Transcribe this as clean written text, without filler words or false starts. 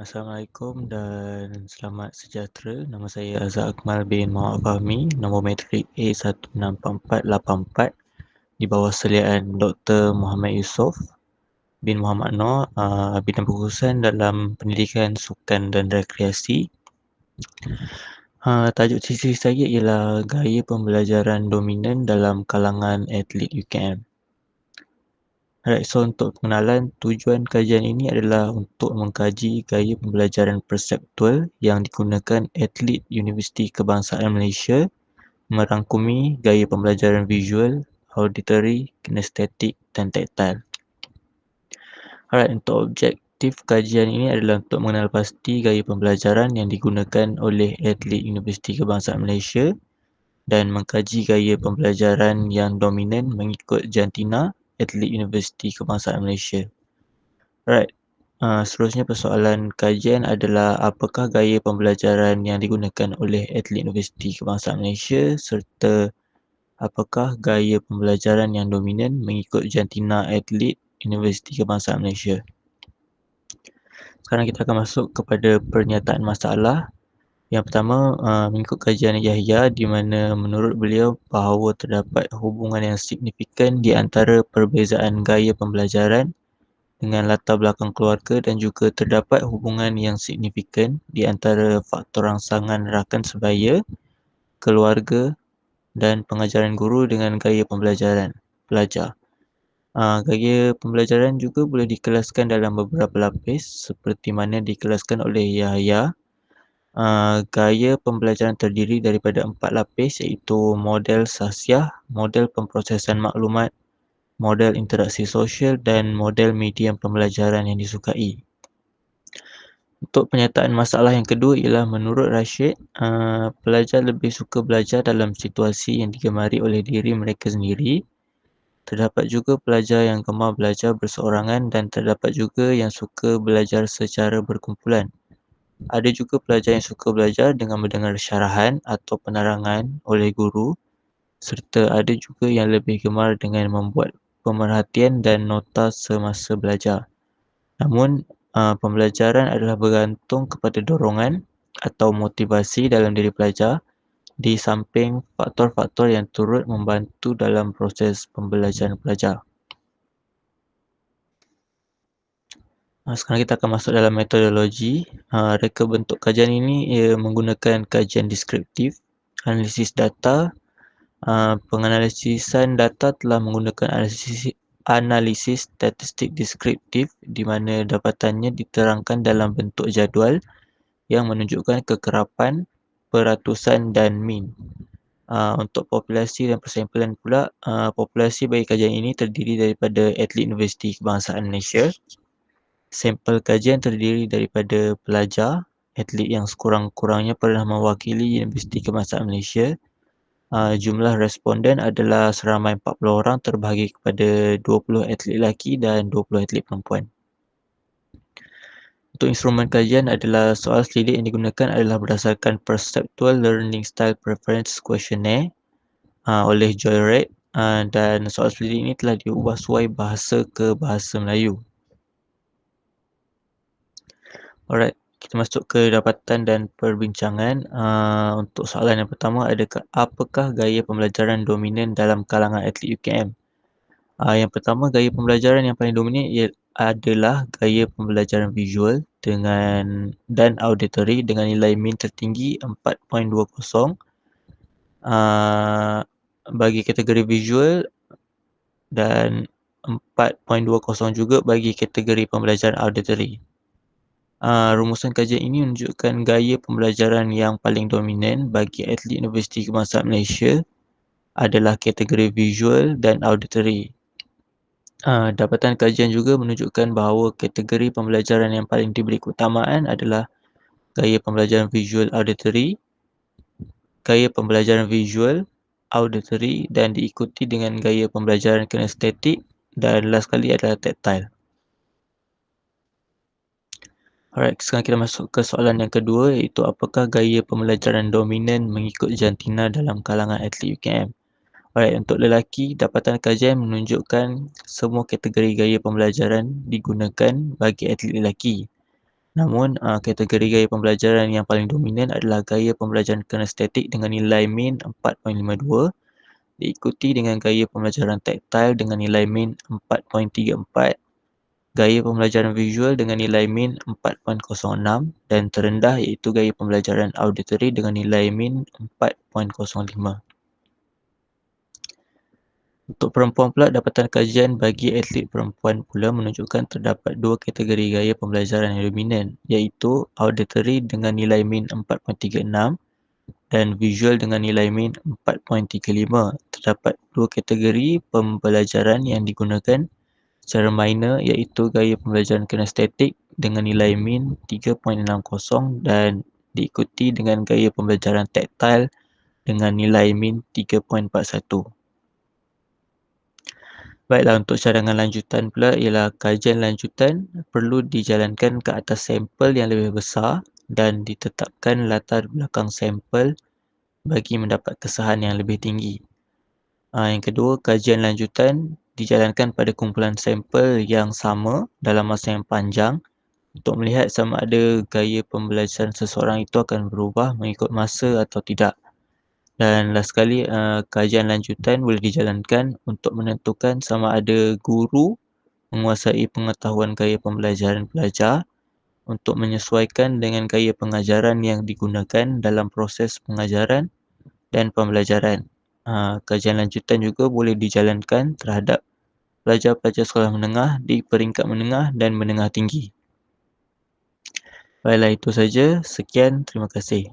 Assalamualaikum dan selamat sejahtera. Nama saya Azhar Akmal bin Muhammad Fahmi, nombor matrik A164484 di bawah salian Dr. Muhammad Yusof bin Muhammad Noor, bidang berkhususan dalam pendidikan sukan dan rekreasi. Tajuk tesis saya ialah gaya pembelajaran dominan dalam kalangan atlet UKM. Alright, so untuk pengenalan, tujuan kajian ini adalah untuk mengkaji gaya pembelajaran perseptual yang digunakan atlet Universiti Kebangsaan Malaysia, merangkumi gaya pembelajaran visual, auditory, kinestetik dan taktil. Alright, untuk objektif kajian ini adalah untuk mengenal pasti gaya pembelajaran yang digunakan oleh atlet Universiti Kebangsaan Malaysia dan mengkaji gaya pembelajaran yang dominan mengikut jantina atlet Universiti Kebangsaan Malaysia. Right. Seterusnya persoalan kajian adalah apakah gaya pembelajaran yang digunakan oleh atlet Universiti Kebangsaan Malaysia serta apakah gaya pembelajaran yang dominan mengikut jantina atlet Universiti Kebangsaan Malaysia. Sekarang kita akan masuk kepada pernyataan masalah. Yang pertama, mengikut kajian Yahya di mana menurut beliau bahawa terdapat hubungan yang signifikan di antara perbezaan gaya pembelajaran dengan latar belakang keluarga dan juga terdapat hubungan yang signifikan di antara faktor rangsangan rakan sebaya, keluarga dan pengajaran guru dengan gaya pembelajaran pelajar. Gaya pembelajaran juga boleh dikelaskan dalam beberapa lapis seperti mana dikelaskan oleh Yahya. Gaya pembelajaran terdiri daripada 4 lapis iaitu model sasiah, model pemprosesan maklumat, model interaksi sosial dan model medium pembelajaran yang disukai. Untuk pernyataan masalah yang kedua ialah menurut Rashid, pelajar lebih suka belajar dalam situasi yang digemari oleh diri mereka sendiri. Terdapat juga pelajar yang gemar belajar berseorangan dan terdapat juga yang suka belajar secara berkumpulan. Ada juga pelajar yang suka belajar dengan mendengar syarahan atau penerangan oleh guru serta ada juga yang lebih gemar dengan membuat pemerhatian dan nota semasa belajar. Namun, pembelajaran adalah bergantung kepada dorongan atau motivasi dalam diri pelajar di samping faktor-faktor yang turut membantu dalam proses pembelajaran pelajar. Sekarang kita akan masuk dalam metodologi. Reka bentuk kajian ini ia menggunakan kajian deskriptif, analisis data. Penganalisisan data telah menggunakan analisis statistik deskriptif di mana dapatannya diterangkan dalam bentuk jadual yang menunjukkan kekerapan, peratusan dan mean. Untuk populasi dan persampalan pula, populasi bagi kajian ini terdiri daripada atlet Universiti Kebangsaan Malaysia. Sampel kajian terdiri daripada pelajar, atlet yang sekurang-kurangnya pernah mewakili Universiti Kebangsaan Malaysia. Jumlah responden adalah seramai 40 orang terbahagi kepada 20 atlet lelaki dan 20 atlet perempuan. Untuk instrumen kajian adalah soal selidik yang digunakan adalah berdasarkan Perceptual Learning Style Preference Questionnaire oleh Joy Reid, dan soal selidik ini telah diubah suai bahasa ke bahasa Melayu. Alright, kita masuk ke dapatan dan perbincangan. Untuk soalan yang pertama, apakah gaya pembelajaran dominan dalam kalangan atlet UKM? Yang pertama, gaya pembelajaran yang paling dominan adalah gaya pembelajaran visual dan auditory dengan nilai mean tertinggi 4.20. Bagi kategori visual dan 4.20 juga bagi kategori pembelajaran auditory. Rumusan kajian ini menunjukkan gaya pembelajaran yang paling dominan bagi atlet Universiti Kebangsaan Malaysia adalah kategori visual dan auditory. Dapatan kajian juga menunjukkan bahawa kategori pembelajaran yang paling diberi keutamaan adalah gaya pembelajaran visual auditory, gaya pembelajaran visual auditory dan diikuti dengan gaya pembelajaran kinestetik dan last sekali adalah taktil. Alright, sekarang kita masuk ke soalan yang kedua iaitu apakah gaya pembelajaran dominan mengikut jantina dalam kalangan atlet UKM? Alright, untuk lelaki, dapatan kajian menunjukkan semua kategori gaya pembelajaran digunakan bagi atlet lelaki. Namun, kategori gaya pembelajaran yang paling dominan adalah gaya pembelajaran kinestetik dengan nilai min 4.52, diikuti dengan gaya pembelajaran taktil dengan nilai min 4.34, gaya pembelajaran visual dengan nilai min 4.06 dan terendah iaitu gaya pembelajaran auditory dengan nilai min 4.05. Untuk perempuan pula, dapatan kajian bagi atlet perempuan pula menunjukkan terdapat dua kategori gaya pembelajaran yang dominan, iaitu auditory dengan nilai min 4.36 dan visual dengan nilai min 4.35. Terdapat dua kategori pembelajaran yang digunakan secara minor, iaitu gaya pembelajaran kinestetik dengan nilai min 3.60 dan diikuti dengan gaya pembelajaran taktil dengan nilai min 3.41. Baiklah, untuk cadangan lanjutan pula ialah kajian lanjutan perlu dijalankan ke atas sampel yang lebih besar dan ditetapkan latar belakang sampel bagi mendapat kesahan yang lebih tinggi. Yang kedua, kajian lanjutan dijalankan pada kumpulan sampel yang sama dalam masa yang panjang untuk melihat sama ada gaya pembelajaran seseorang itu akan berubah mengikut masa atau tidak. Dan last sekali, kajian lanjutan boleh dijalankan untuk menentukan sama ada guru menguasai pengetahuan gaya pembelajaran pelajar untuk menyesuaikan dengan gaya pengajaran yang digunakan dalam proses pengajaran dan pembelajaran. Kajian lanjutan juga boleh dijalankan terhadap pelajar-pelajar sekolah menengah di peringkat menengah dan menengah tinggi. Baiklah, itu saja. Sekian, terima kasih.